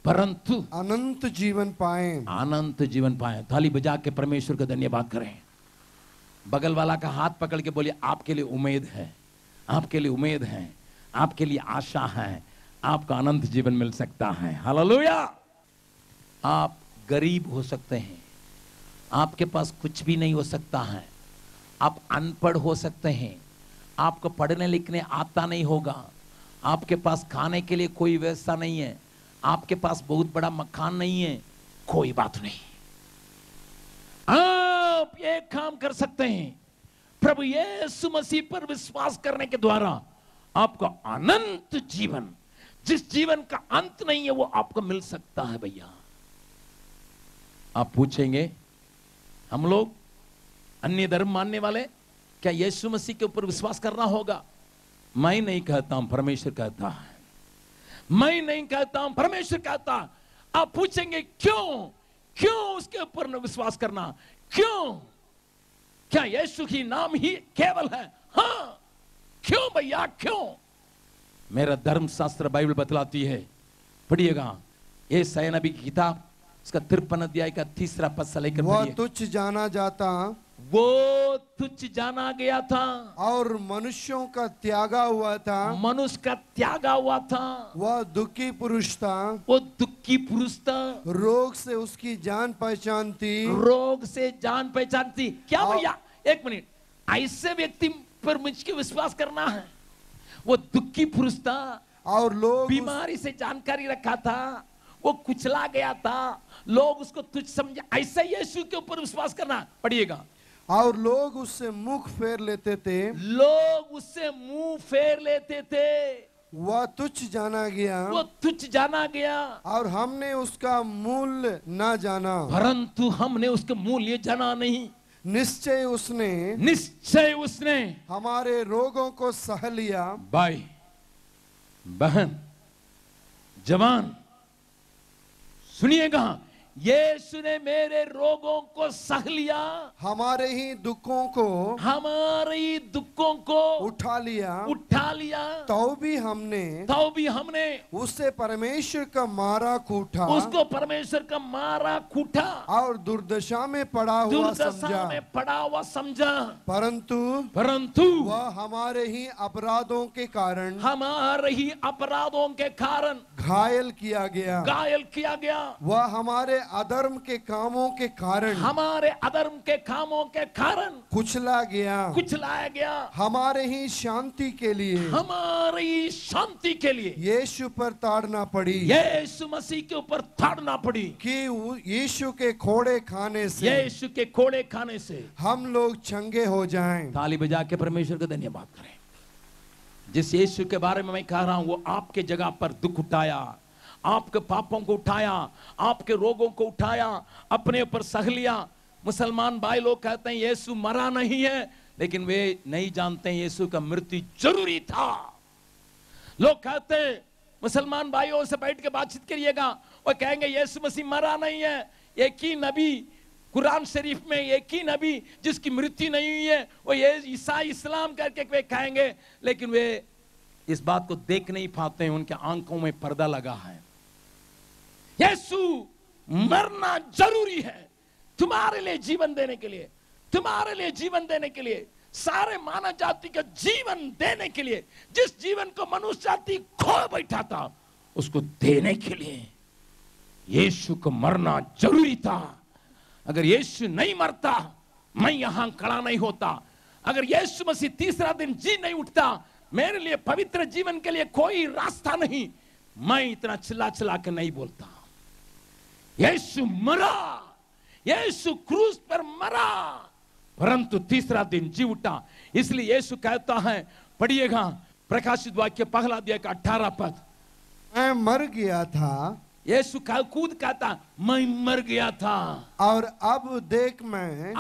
Speaker 3: परंतु अनंत जीवन पाए।
Speaker 1: अनंत जीवन पाए। ताली बजा के परमेश्वर का धन्यवाद करें। बगल वाला का हाथ पकड़ के बोलिए, आपके लिए उम्मीद है, आपके लिए उम्मीद है, आपके लिए आशा है, आपका अनंत जीवन मिल सकता है। हालेलुया। आप गरीब हो सकते हैं, आपके पास कुछ भी नहीं हो सकता है, आप अनपढ़ हो सकते हैं, आपको पढ़ने लिखने आता नहीं होगा, आपके पास खाने के लिए कोई व्यवस्था नहीं है, आपके पास बहुत बड़ा मकान नहीं है, कोई बात नहीं। आप एक काम कर सकते हैं, प्रभु यीशु मसीह पर विश्वास करने के द्वारा आपको अनंत जीवन, जिस जीवन का अंत नहीं है, वो आपको मिल सकता है। भैया आप पूछेंगे, हम लोग अन्य धर्म मानने वाले क्या यीशु मसीह के ऊपर विश्वास करना होगा? मैं नहीं कहता हूं, परमेश्वर कहता है। मैं नहीं कहता हूं, परमेश्वर कहता। आप पूछेंगे क्यों उसके ऊपर विश्वास करना? क्यों? क्या यीशु की नाम ही केवल है? हाँ, क्यों भैया, क्यों? मेरा धर्मशास्त्र बाइबल बतलाती है, पढ़िएगा, यशायाह नबी की किताब उसका 53 अध्याय का 3 पद से लेकर
Speaker 3: वो तुच्छ जाना
Speaker 1: गया था
Speaker 3: और मनुष्यों का त्यागा हुआ था,
Speaker 1: मनुष्य का त्यागा हुआ था,
Speaker 3: वह दुखी पुरुष था, रोग से उसकी जान पहचान थी।
Speaker 1: क्या भैया, एक मिनट, ऐसे व्यक्ति पर मुझको विश्वास करना है? वो दुखी पुरुष था
Speaker 3: और लोग
Speaker 1: बीमारी से जानकारी रखा था, वो कुचला गया था, लोग उसको तुच्छ समझे, ऐसे यीशु के ऊपर विश्वास करना। पढ़िएगा,
Speaker 3: और लोग उससे मुंह फेर लेते थे, वह तुच्छ जाना गया और हमने उसका मूल्य न जाना,
Speaker 1: परंतु हमने उसका मूल्य जाना नहीं।
Speaker 3: निश्चय उसने हमारे रोगों को सह लिया।
Speaker 1: भाई बहन जवान सुनिएगा,
Speaker 2: यीशु ने मेरे रोगों को सह लिया,
Speaker 3: हमारे ही दुखों को उठा लिया, तो भी हमने उससे परमेश्वर का मारा कूटा,
Speaker 2: उसको परमेश्वर का मारा कूटा
Speaker 3: और दुर्दशा में पड़ा हुआ समझा। परंतु वह हमारे ही अपराधों के कारण घायल किया गया, वह हमारे अधर्म के कामों के कारण कुचलाया गया, हमारे ही शांति के लिए यीशु पर ताड़ना पड़ी,
Speaker 2: यीशु मसीह के ऊपर ताड़ना पड़ी
Speaker 3: कि यीशु के खोड़े खाने से हम लोग चंगे हो जाएं।
Speaker 2: ताली बजा के परमेश्वर का धन्यवाद करें। जिस यीशु के बारे में मैं कह रहा हूं वो आपके जगह पर दुख उठाया, आपके पापों को उठाया, आपके रोगों को उठाया, अपने ऊपर सह लिया। मुसलमान भाई लोग कहते हैं यीशु मरा नहीं है, लेकिन वे नहीं जानते हैं यीशु का मृत्यु जरूरी था। लोग कहते हैं, मुसलमान भाइयों से बैठ के बातचीत करिएगा, वो कहेंगे यीशु मसीह मरा नहीं है। एक ही नबी कुरान शरीफ में, एक ही नबी जिसकी मृत्यु नहीं हुई है, वो ये ईसाई इस्लाम करके वे कहेंगे, लेकिन वे इस बात को देख नहीं पाते हैं, उनके आंखों में पर्दा लगा है। यीशु मरना जरूरी है तुम्हारे लिए जीवन देने के लिए, सारे मानव जाति का जीवन देने के लिए। जिस जीवन को मनुष्य जाति खो बैठा था उसको देने के लिए यीशु को मरना जरूरी था। अगर यीशु नहीं मरता मैं यहां खड़ा नहीं होता। अगर यीशु मसीह तीसरा दिन जी नहीं उठता, मेरे लिए पवित्र जीवन के लिए कोई रास्ता नहीं, मैं इतना चिल्ला के नहीं बोलता। यीशु मरा, यीशु क्रूस पर मरा, परंतु तीसरा दिन जी उठा। इसलिए यीशु कहता है, पढ़िएगा प्रकाशित वाक्य पहला अध्याय का 18 पद,
Speaker 3: मैं मर गया था।
Speaker 2: यीशु खुद कहता मैं मर गया था,
Speaker 3: और अब देख मैं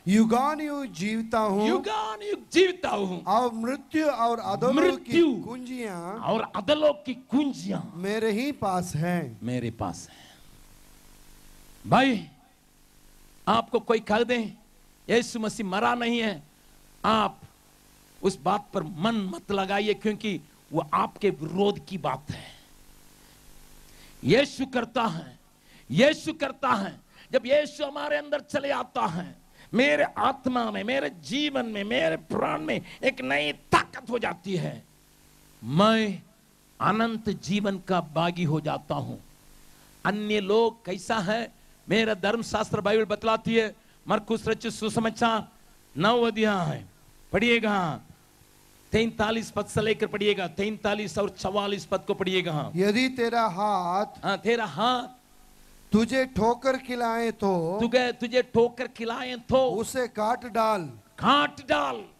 Speaker 3: युगानुयुग जीवता हूँ, और मृत्यु और अधोलोक की कुंजियां मेरे ही पास है।
Speaker 2: भाई आपको कोई कह दे यीशु मसीह मरा नहीं है, आप उस बात पर मन मत लगाइए, क्योंकि वो आपके विरोध की बात है। यीशु करता है। जब यीशु हमारे अंदर चले आता है, मेरे आत्मा में, मेरे जीवन में, मेरे प्राण में एक नई ताकत हो जाती है। मैं अनंत जीवन का बागी हो जाता हूं। अन्य लोग कैसा है, मेरा धर्मशास्त्र बाइबल बतलाती है, मरकुस रचित सुसमाचार 9 अध्याय पढ़िएगा, 43 पद से लेकर पढ़िएगा, 43 और 44 पद को पढ़िएगा।
Speaker 3: यदि तेरा हाथ तुझे ठोकर खिलाए तो उसे काट डाल।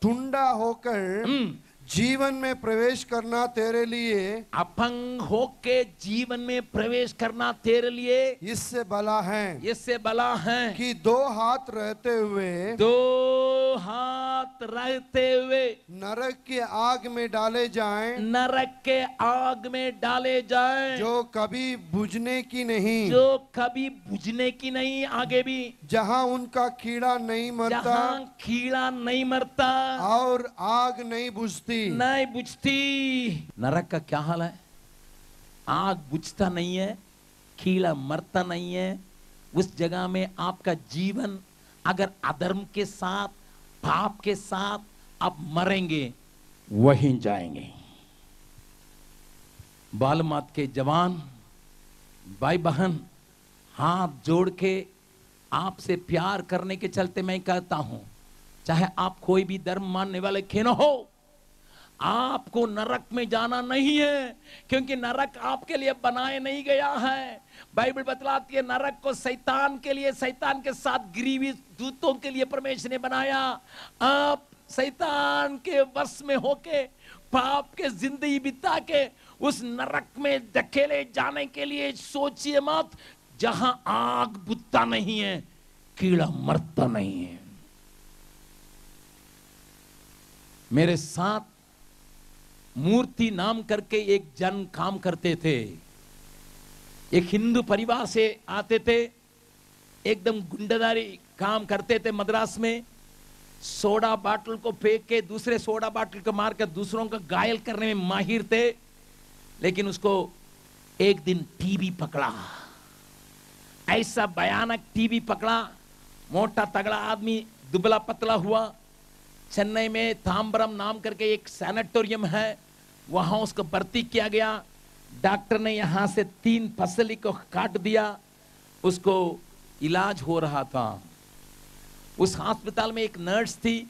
Speaker 3: टुंडा होकर जीवन में प्रवेश करना तेरे लिए,
Speaker 2: अपंग होके जीवन में प्रवेश करना तेरे लिए
Speaker 3: इससे भला है कि 2 हाथ रहते हुए नरक के आग में डाले जाएं, जो कभी बुझने की नहीं, आगे भी जहां उनका कीड़ा नहीं मरता और आग नहीं बुझती।
Speaker 2: नरक का क्या हाल है? आग बुझता नहीं है, कीड़ा मरता नहीं है। उस जगह में आपका जीवन अगर अधर्म के साथ, पाप के साथ आप मरेंगे, वहीं जाएंगे। बाल मात के जवान भाई बहन, हाथ जोड़ के आपसे प्यार करने के चलते मैं कहता हूं, चाहे आप कोई भी धर्म मानने वाले क्यों न हो, आपको नरक में जाना नहीं है, क्योंकि नरक आपके लिए बनाए नहीं गया है। बाइबल बतलाती है नरक को शैतान के लिए, शैतान के साथ गिरी दूतों के लिए परमेश्वर ने बनाया। आप शैतान के वश में होके पाप के जिंदगी बिता के उस नरक में धकेले जाने के लिए सोचिए मत, जहां आग बुझता नहीं है, कीड़ा मरता नहीं है। मेरे साथ मूर्ति नाम करके एक जन काम करते थे।
Speaker 1: एक हिंदू परिवार से आते थे, एकदम गुंडादारी काम करते थे मद्रास में। सोडा बाटल को फेंक के दूसरे सोडा बाटल को मार कर दूसरों को घायल करने में माहिर थे। लेकिन उसको एक दिन टीबी पकड़ा, ऐसा भयानक टीबी पकड़ा, मोटा तगड़ा आदमी दुबला पतला हुआ। चेन्नई में तांबरम नाम करके एक सैनिटोरियम है, वहां उसको भर्ती किया गया। डॉक्टर ने यहां से 3 फसली को काट दिया, उसको इलाज हो रहा था। उस अस्पताल में एक नर्स थी,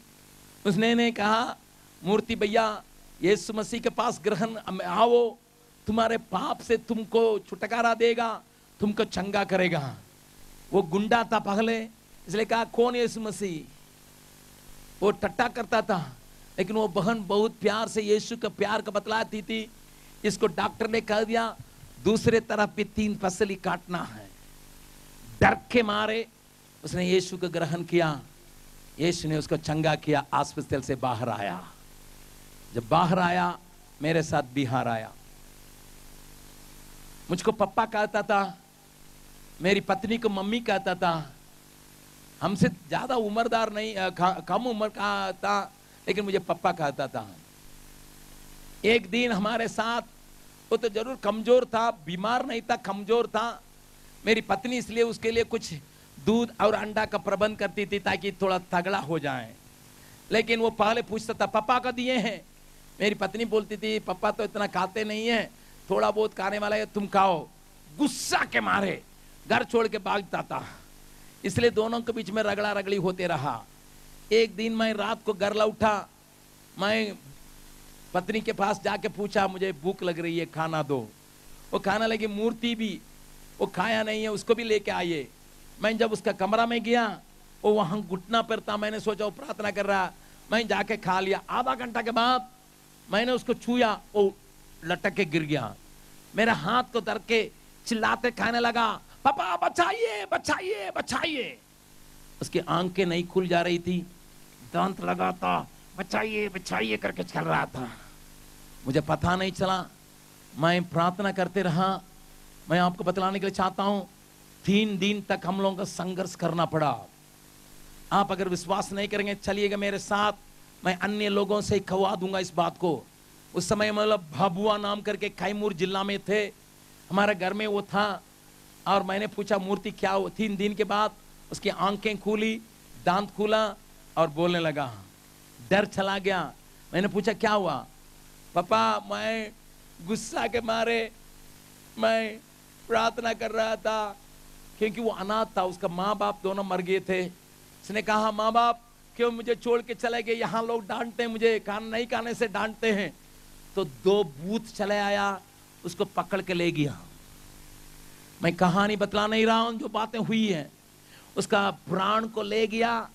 Speaker 1: उसने कहा, मूर्ति भैया यीशु मसीह के पास ग्रहण आओ, तुम्हारे पाप से तुमको छुटकारा देगा, तुमको चंगा करेगा। वो गुंडा था पहले, इसलिए कहा कौन यीशु मसीह, वो टट्टा करता था। लेकिन वो बहन बहुत प्यार से यीशु का प्यार का बतलाती थी। इसको डॉक्टर ने कह दिया दूसरे तरफ भी 3 फसली काटना है। डर के मारे उसने यीशु को ग्रहण किया, यीशु ने उसको चंगा किया, अस्पताल से बाहर आया। जब बाहर आया मेरे साथ बिहार आया। मुझको पप्पा कहता था, मेरी पत्नी को मम्मी कहता था। हमसे ज्यादा उम्रदार नहीं, कम उम्र का था, लेकिन मुझे पप्पा कहता था। एक दिन हमारे साथ, वो तो जरूर कमजोर था, बीमार नहीं था, कमजोर था। मेरी पत्नी इसलिए उसके लिए कुछ दूध और अंडा का प्रबंध करती थी ताकि थोड़ा तगड़ा हो जाए। लेकिन वो पहले पूछता था पापा का दिए हैं। मेरी पत्नी बोलती थी पापा तो इतना खाते नहीं है, थोड़ा बहुत खाने वाला है, तुम खाओ। गुस्सा के मारे घर छोड़ के भागता था। इसलिए दोनों के बीच में रगड़ा रगड़ी होते रहा। एक दिन मैं रात को घर लौटा, मैं पत्नी के पास जाके पूछा मुझे भूख लग रही है, खाना दो। वो खाना लगी, मूर्ति भी वो खाया नहीं है, उसको भी लेके आइए। मैं जब उसका कमरा में गया, वो वहां घुटना पर था, मैंने सोचा वो प्रार्थना कर रहा, मैं जाके खा लिया। आधा घंटा के बाद मैंने उसको छुआ, वो लटक के गिर गया। मेरा हाथ को धर के चिल्लाते खाने लगा, पापा बचाइए बचाइए बचाइए। उसकी आंखें नहीं खुल जा रही थी, दांत लगाता बचाइए बचाइए करके चल रहा था। मुझे पता नहीं चला, मैं प्रार्थना करते रहा। मैं आपको बतलाने के लिए चाहता हूं, 3 दिन तक हम लोगों को संघर्ष करना पड़ा। आप अगर विश्वास नहीं करेंगे चलिएगा मेरे साथ, मैं अन्य लोगों से कहवा दूंगा इस बात को। उस समय मतलब भाबुआ नाम करके कैमूर जिला में थे, हमारे घर में वो था। और मैंने पूछा मूर्ति क्या हो। 3 दिन के बाद उसकी आंखें खुली, दांत खुला और बोलने लगा। डर चला गया। मैंने पूछा क्या हुआ। पापा मैं गुस्सा के मारे मैं प्रार्थना कर रहा था, क्योंकि वो अनाथ था, उसका माँ बाप दोनों मर गए थे। उसने कहा माँ बाप क्यों मुझे छोड़ के चले गए, यहाँ लोग डांटते हैं मुझे, खाना नहीं खाने से डांटते हैं। तो 2 भूत चले आया, उसको पकड़ के ले गया। मैं कहानी बतला नहीं रहा हूं, जो बातें हुई हैं। उसका प्राण को ले गया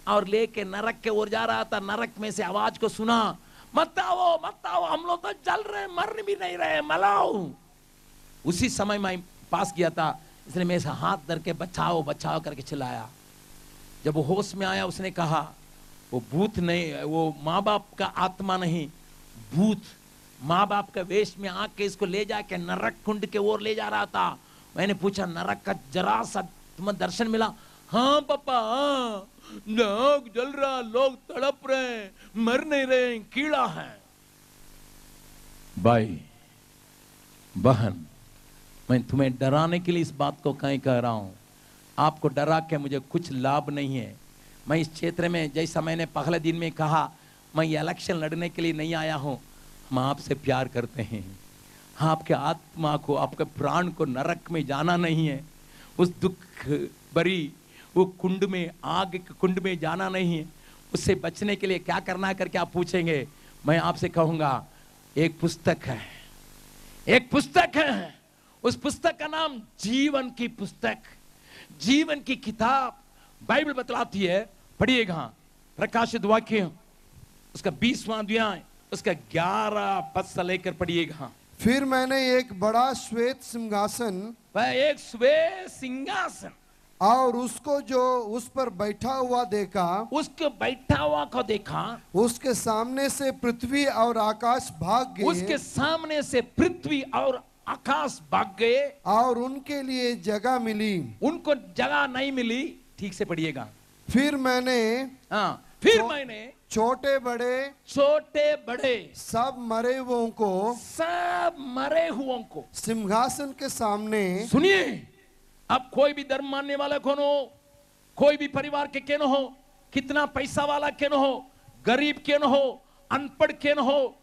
Speaker 1: और लेके नरक के ओर जा रहा था। नरक में से आवाज को सुना, मत आओ मत आओ, हम लोग तो जल रहे, मर भी नहीं रहे, मलाओ। उसी समय मैं पास किया था, इसने मेरे से हाथ धर के बचाओ बचाओ करके चिल्लाया। जब वो होश में आया उसने कहा वो भूत नहीं, वो माँ बाप का आत्मा नहीं, भूत माँ बाप का वेश में आके इसको ले जाके नरक कुंड के ओर ले जा रहा था। मैंने पूछा नरक का जरा सा तुम्हें दर्शन मिला। हाँ पापा, हाँ, लोग जल रहा, लोग तड़प रहे, मर नहीं रहे, कीड़ा है। भाई बहन, मैं तुम्हें डराने के लिए इस बात को कहीं कह रहा हूं। आपको डरा के मुझे कुछ लाभ नहीं है। मैं इस क्षेत्र में, जैसा मैंने पहले दिन में कहा, मैं ये इलेक्शन लड़ने के लिए नहीं आया हूं। हम आपसे प्यार करते हैं। आपके आत्मा को, आपके प्राण को नरक में जाना नहीं है, उस दुख भरी वो कुंड में, आग के कुंड में जाना नहीं है। उससे बचने के लिए क्या करना है करके आप पूछेंगे। मैं आपसे कहूंगा एक पुस्तक है, एक पुस्तक है। उस पुस्तक का नाम जीवन की पुस्तक, जीवन की किताब बाइबल बतलाती है। पढ़िएगा प्रकाशित वाक्य उसका 20वां अध्याय उसका 11 पद से लेकर पढ़िएगा।
Speaker 3: फिर मैंने एक बड़ा श्वेत सिंहासन,
Speaker 1: एक श्वेत सिंहासन
Speaker 3: और उसको जो उस पर बैठा हुआ देखा,
Speaker 1: उसके बैठा हुआ को देखा।
Speaker 3: उसके सामने से पृथ्वी और आकाश भाग गए,
Speaker 1: उसके सामने से पृथ्वी और
Speaker 2: आकाश भाग गए
Speaker 3: और उनके लिए जगह मिली।
Speaker 2: उनको जगह नहीं मिली। ठीक से पढ़िएगा।
Speaker 3: फिर मैंने
Speaker 2: फिर मैंने
Speaker 3: छोटे बड़े सब मरे हुओं को सिंहासन के सामने।
Speaker 2: सुनिए, अब कोई भी धर्म मानने वाला कौन हो, कोई भी परिवार के क्यों हो, कितना पैसा वाला क्यों हो, गरीब क्यों हो, अनपढ़ क्यों हो,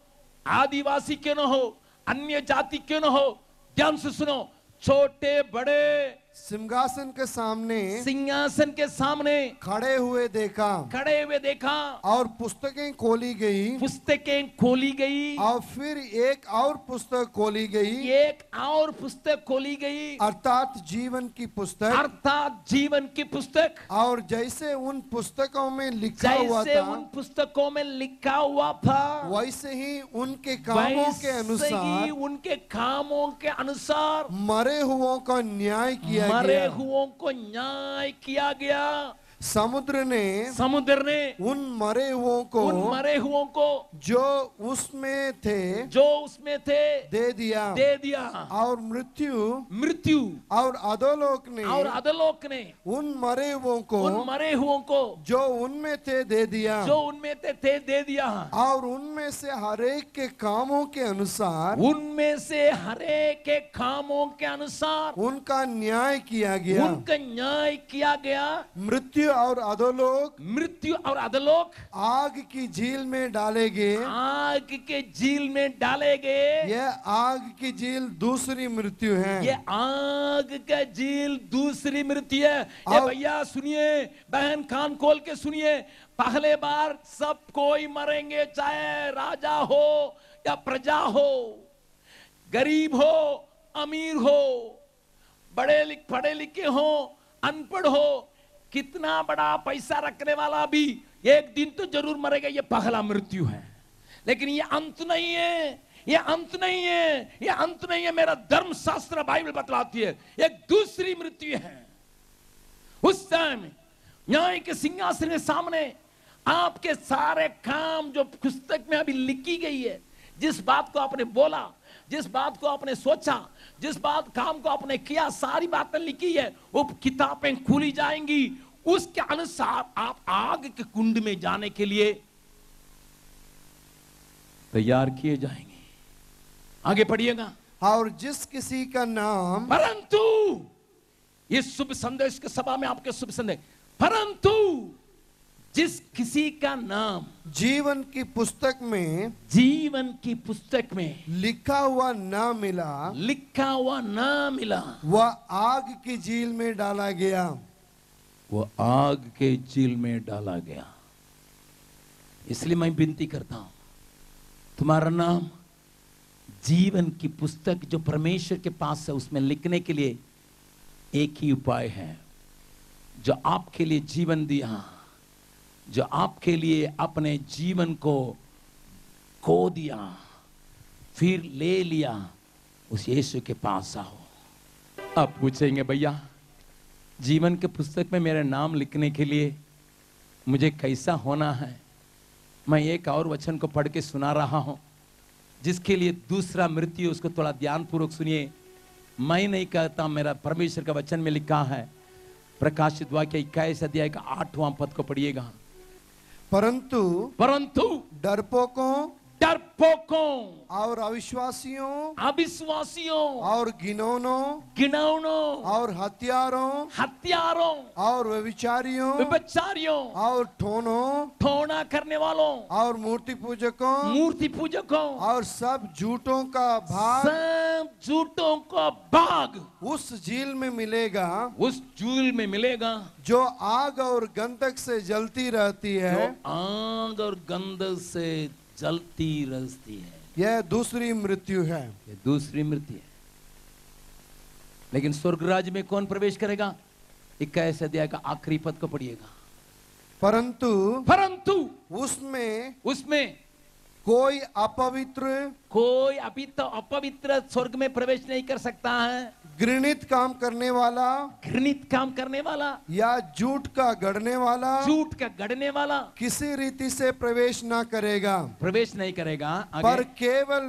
Speaker 2: आदिवासी क्यों हो, अन्य जाति क्यों हो, ध्यान से सुनो। छोटे बड़े
Speaker 3: सिंहासन के
Speaker 2: सामने
Speaker 3: खड़े हुए देखा और पुस्तकें खोली गई और फिर एक और पुस्तक खोली गई अर्थात जीवन की पुस्तक। और जैसे उन पुस्तकों में लिखा हुआ था वैसे ही उनके कामों के अनुसार मरे हुओं का न्याय किया गया। समुद्र ने उन मरे हुओं को जो उसमें थे दे दिया और मृत्यु और अधोलोक ने उन मरे हुओं को जो उनमें थे दे दिया और उनमें से हरेक के कामों के अनुसार उनका न्याय किया गया। मृत्यु और अधोलोक आग की झील में डाले गए। यह आग की झील दूसरी मृत्यु है।
Speaker 2: भैया सुनिए, बहन कान खोल के सुनिए, पहले बार सब कोई मरेंगे, चाहे राजा हो या प्रजा हो, गरीब हो अमीर हो, पढ़े लिखे हो अनपढ़ हो, कितना बड़ा पैसा रखने वाला भी एक दिन तो जरूर मरेगा। ये पहला मृत्यु है, लेकिन ये अंत नहीं है। मेरा धर्म शास्त्र बाइबल बतलाती है एक दूसरी मृत्यु है। उस टाइम न्याय के सिंहासन के सामने आपके सारे काम जो पुस्तक में अभी लिखी गई है, जिस बात को आपने बोला, जिस बात को आपने सोचा, जिस काम को आपने किया, सारी बातें लिखी है, वो किताबें खुली जाएंगी। उसके अनुसार आप आग के कुंड में जाने के लिए तैयार किए जाएंगे। आगे पढ़िएगा।
Speaker 3: और जिस किसी का नाम,
Speaker 2: परंतु इस शुभ संदेश के सभा में आपके शुभ संदेश, परंतु जिस किसी का नाम
Speaker 3: जीवन की पुस्तक में लिखा हुआ ना मिला, वह आग की झील में डाला गया। इसलिए मैं विनती करता हूं, तुम्हारा नाम जीवन की पुस्तक जो परमेश्वर के पास है उसमें लिखने के लिए एक ही उपाय है, जो आपके लिए जीवन दिया, जो आपके लिए अपने जीवन को खो दिया फिर ले लिया, उस यीशु के पास आओ। आप पूछेंगे, भैया जीवन के पुस्तक में मेरा नाम लिखने के लिए मुझे कैसा होना है? मैं एक और वचन को पढ़ के सुना रहा हूं, जिसके लिए दूसरा मृत्यु, उसको थोड़ा ध्यानपूर्वक सुनिए। मैं नहीं कहता, मेरा परमेश्वर का वचन में लिखा है। प्रकाशित वाक्य 21 अध्याय का 8वां पद को पढ़िएगा। परंतु डरपोकों और अविश्वासियों और घिनौनों और हत्यारों और व्यभिचारियों और ठोना करने वालों और मूर्ति पूजकों और सब झूठों का भाग उस झील में मिलेगा जो आग और गंधक से जलती रहती है। यह दूसरी मृत्यु है।
Speaker 2: लेकिन स्वर्ग राज्य में कौन प्रवेश करेगा? 21 अध्याय का आखिरी पद को पढ़िएगा। परंतु उसमें
Speaker 3: कोई अपवित्र
Speaker 2: स्वर्ग में प्रवेश नहीं कर सकता है।
Speaker 3: घृणित काम करने वाला या झूठ का गढ़ने वाला किसी रीति से प्रवेश नहीं करेगा।
Speaker 2: पर केवल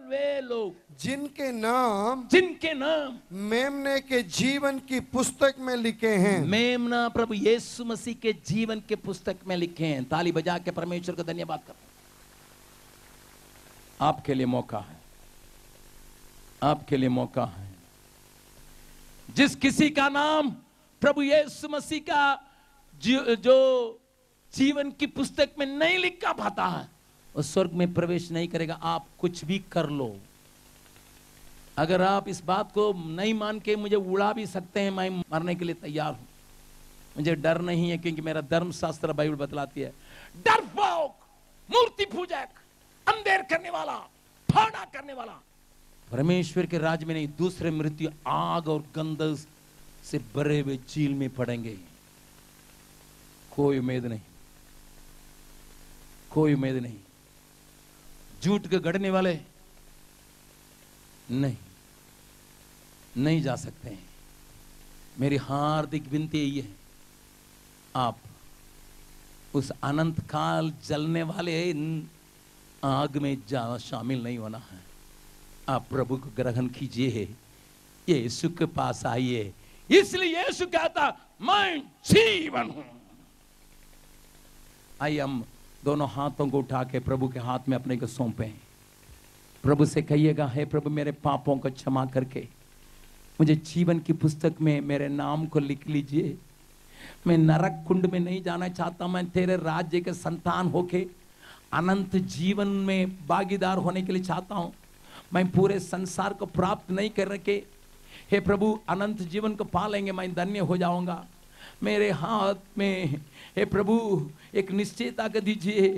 Speaker 2: वे
Speaker 1: लोग
Speaker 4: जिनके नाम
Speaker 1: जिनके नाम
Speaker 4: मेमने के जीवन की पुस्तक में लिखे हैं।
Speaker 3: मेमना प्रभु यीशु मसीह के जीवन के पुस्तक में लिखे हैं। ताली बजा के परमेश्वर का धन्यवाद करो। आपके लिए मौका है, आपके लिए मौका है।
Speaker 1: जिस किसी का नाम प्रभु यीशु मसीह का जो जीवन की पुस्तक में नहीं लिखा पाता है,
Speaker 3: वो स्वर्ग में प्रवेश नहीं करेगा। आप कुछ भी कर लो, अगर आप इस बात को नहीं मान के मुझे उड़ा भी सकते हैं, मैं मरने के लिए तैयार हूं। मुझे डर नहीं है, क्योंकि मेरा धर्मशास्त्र बाइबल बतलाती है,
Speaker 1: डरपोक, मूर्ति पूजक, अंधेर करने वाला, फाड़ा करने वाला
Speaker 3: परमेश्वर के राज्य में नहीं, दूसरे मृत्यु आग और गंधक से भरे हुए झील में पड़ेंगे। कोई उम्मीद नहीं, कोई उम्मीद नहीं। झूठ के गढ़ने वाले नहीं जा सकते हैं। मेरी हार्दिक विनती यही है, आप उस अनंत काल जलने वाले आग में शामिल नहीं होना है। आप प्रभु को ग्रहण कीजिए, यीशु के पास आइए।
Speaker 1: इसलिए यीशु कहता, मैं जीवन हूं।
Speaker 3: आइए हम दोनों हाथों को उठा के प्रभु के हाथ में अपने को सौंपे। प्रभु से कहिएगा, हे प्रभु मेरे पापों को क्षमा करके मुझे जीवन की पुस्तक में मेरे नाम को लिख लीजिए। मैं नरक कुंड में नहीं जाना चाहता, मैं तेरे राज्य के संतान होके अनंत जीवन में भागीदार होने के लिए चाहता हूं। मैं पूरे संसार को प्राप्त नहीं कर के हे प्रभु अनंत जीवन को पा लेंगे, मैं धन्य हो जाऊंगा। मेरे हाथ में हे प्रभु एक निश्चयता कर दीजिए,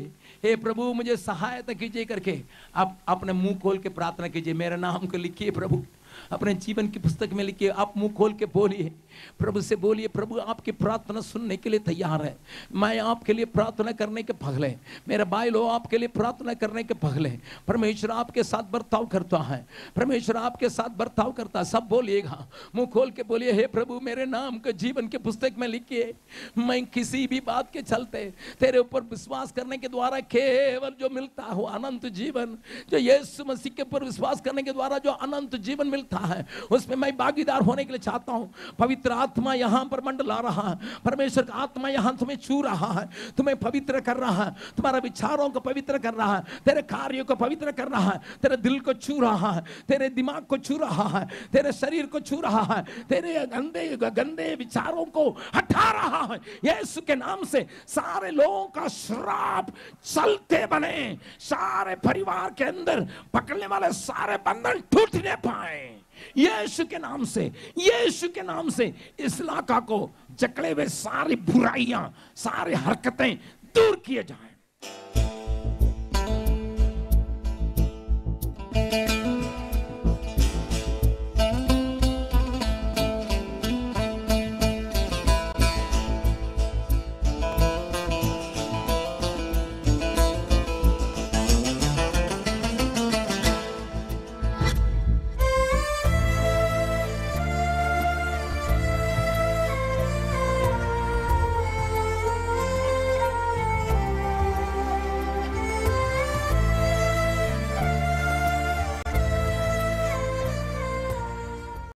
Speaker 3: हे प्रभु मुझे सहायता कीजिए करके आप अपने मुंह खोल के प्रार्थना कीजिए। मेरे नाम को लिखिए प्रभु, अपने जीवन की पुस्तक में लिखिए। आप मुंह खोल के बोलिए, प्रभु से बोलिए, प्रभु आपकी प्रार्थना सुनने के लिए तैयार है। मैं आपके लिए प्रार्थना करने के पगले, मेरा भाई लो आपके लिए प्रार्थना करने के पगले। परमेश्वर आपके साथ बर्ताव करता है, परमेश्वर आपके साथ बर्ताव करता है। सब बोलिएगा, मुंह खोल के बोलिए, हे प्रभु मेरे नाम को जीवन के पुस्तक में लिखिए। मैं किसी भी बात के चलते तेरे ऊपर विश्वास करने के द्वारा केवल जो मिलता हो अनंत जीवन, जो यीशु मसीह के ऊपर विश्वास करने के द्वारा जो अनंत जीवन मिलता है, उसमें मैं भागीदार होने के लिए चाहता हूं। पवित्र आत्मा यहां पर मंडला रहा है, परमेश्वर का आत्मा यहां तुम्हें छू रहा है, तुम्हें पवित्र कर रहा है, तुम्हारे विचारों को पवित्र कर रहा है, तेरे कार्यों को पवित्र कर रहा है, तेरे दिल को छू रहा है, तेरे दिमाग को छू रहा है, तेरे शरीर को छू रहा है, तेरे गंदे विचारों को हटा रहा है। यीशु के नाम से सारे लोगों का श्राप चलते बने, सारे परिवार के अंदर पकड़ने वाले सारे बंधन टूटने पाए यीशु के नाम से। यीशु के नाम से इस इलाका को जकड़े हुए सारी बुराइयां, सारी हरकतें दूर किए जाएं।